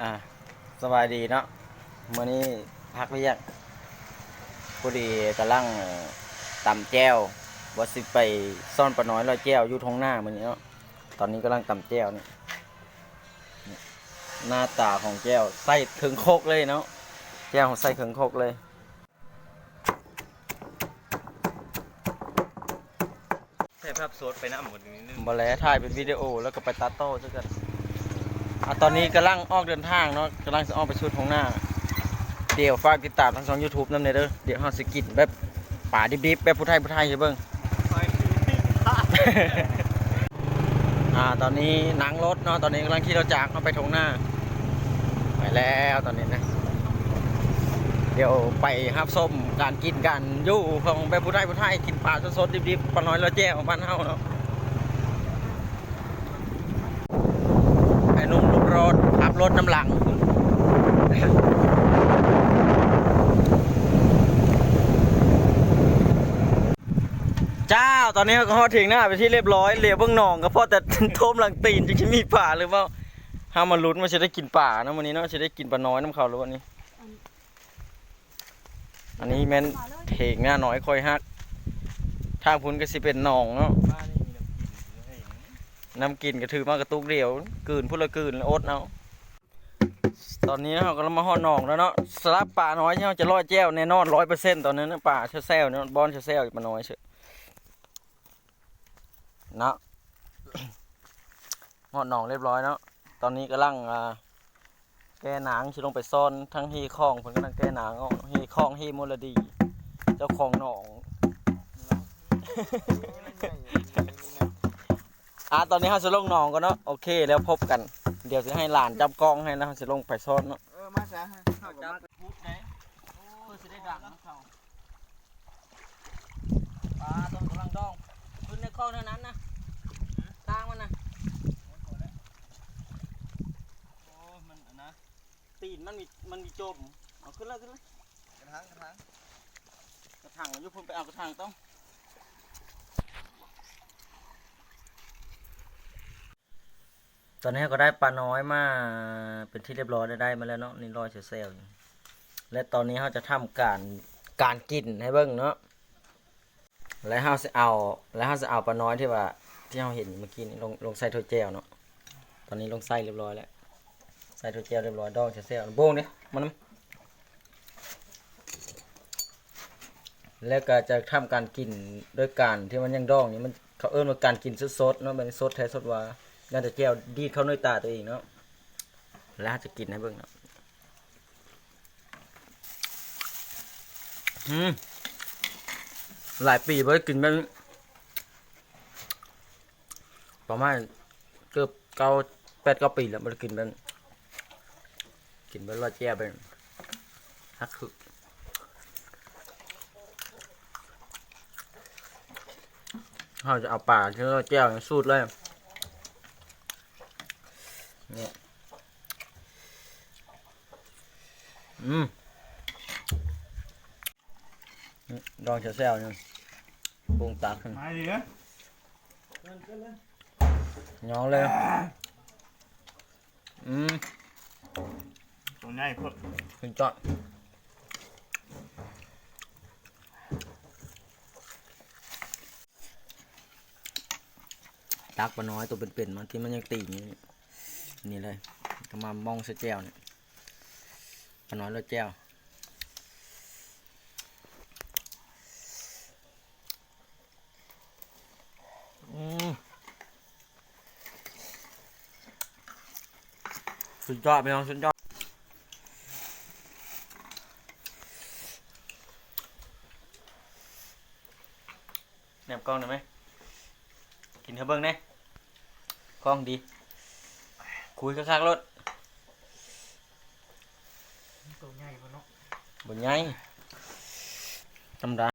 อ่าสบายดีเนาะมื้อนี้พักเรียกพอดีกำลังตำแจ้วว่าสิไปซ่อนปลาน้อยลอยแจ้วอยู่ทงหน้ามื้อนี้เนาะตอนนี้กำลังตำแจ้วนี่หน้าตาของแจ้วใส่ถึงโคกเลยเนาะแจ้วใส่ถึงโคกเลยใช่ภาพสดไปน้ำหมดนิดนึงบ่แล้วถ่ายเป็นวิดีโอแล้วก็ไปตัดต่อซะกันตอนนี้กำลังออกเดินทางเนาะกำลังจะออกไปชุดทงหน้าเดี๋ยวฝากติดตามทางช่อง YouTube นำเด้อเดี๋ยวเฮาสิกินแบบป่าดิบๆแบบผู้ไทยให้เบิ่ง ตอนนี้นั่งรถเนาะตอนนี้กำลังขี่รถจักรเข้าไปทงหน้าไปแล้วตอนนี้นะเดี๋ยวไปรับส้มการกินกันอยู่ของแบบผู้ไทยกินปลาสดๆดิบๆปลาน้อยละแจ้ของบ้านเฮาเนาะไอ้นุ่มลูกรถขับรถน้ำหลังเจ้าตอนนี้ก็ฮอดถึงหน้าไปที่เรียบร้อยเหลียวเบื้องหนองก็พอแต่โทมหลังตีนจะมีป่าหรือเปล่าห้ามาลุ้นว่าจะได้กินป่านะวันนี้เนาะจะได้กินปลาน้อยน้ำเขาหรือวันนี้อันนี้แม่นเถงหน้าน้อยคอยฮักทางพุ้นก็สิเป็นหนองเนาะน้ำกินก็ถือมากระตุกเดียวกืนพูดละกืนแล้วอดเอาตอนนี้เราก็มาฮอดหนองแล้วเนาะสลับป่าน้อยใช่ไหมจะรอดแจ้วแน่นอน100%ตอนนั้นป่าเชลเซลเนี่ยบอลเชลเซลปลาน้อยเชนะหอดหนองเรียบร้อยเนาะตอนนี้กำลังแก้หนังชิลงไปซ่อนทั้งฮีคองเพิ่นกำลังแก้หนังฮีคองฮีมลดีเจ้าของหนองตอนนี้เราจะลงหนองกันเนาะโอเคแล้วพบกันเดี๋ยวจะให้หลานจับกล้องให้นะจะลงไปซ่อนเนาะมาซะฮะจับพุดได้เพื่อจะได้ดังนะเขาปลาต้องกำลังดองขึ้นในคลองเท่านั้นนะทางมันนะตีนมันมีจมเอาขึ้นเลยกระถางยุบพุ่นไปเอากระถางต้องตอนนี้ก็ได้ปลาน้อยมาเป็นที่เรียบร้อยได้มาแล้วเนาะนี่100เซลล์และตอนนี้เขาจะทำการกินให้เบิ้งเนาะแล้วเขาจะเอาปลาน้อยที่เราเห็นเมื่อกี้นี้ลงใส่ถ้วยแก้วเนาะตอนนี้ลงใส่เรียบร้อยแล้วใส่ถ้วยแก้วเรียบร้อยดองเซลล์โบ้งเนี่ยมันแล้วก็จะทำการกินด้วยการที่มันยังดองนี่มันเขาเอิ้นว่าการกินสดๆเนาะเป็นสดแท้สดว่าน่าจะแก้วดีดเข้าในตาตัวเองเนาะแล้วจะกินให้เบิ่งเนาะหลายปีบ่ได้กินแบบประมาณเกือบ8-9 ปีแล้วบ่ได้กินแบบรอดแก้วแบบฮักคือเราจะเอาปลาที่เราแก้วสูตรเลยเนี่ยดองเซลเนี่ยปรุงตักขึ้นมาดิเนอะย้อนเลยตัวใหญ่เพิ่มขึ้นจอดตักปลาน้อยตัวเป็นๆมันที่มันยังตีอย่างนี้นี่เลยก็มามองเสแจวเนี่ยปลาน้อยแล้วแจวสุดยอดไปน้องสุดยอดแนบกล้องได้ไหมกินข้าวเบิ้งเนี่ยกล้องดีคุยข้างๆรถตัวใหญ่พอเนาะบนใหญ่ธรรมดา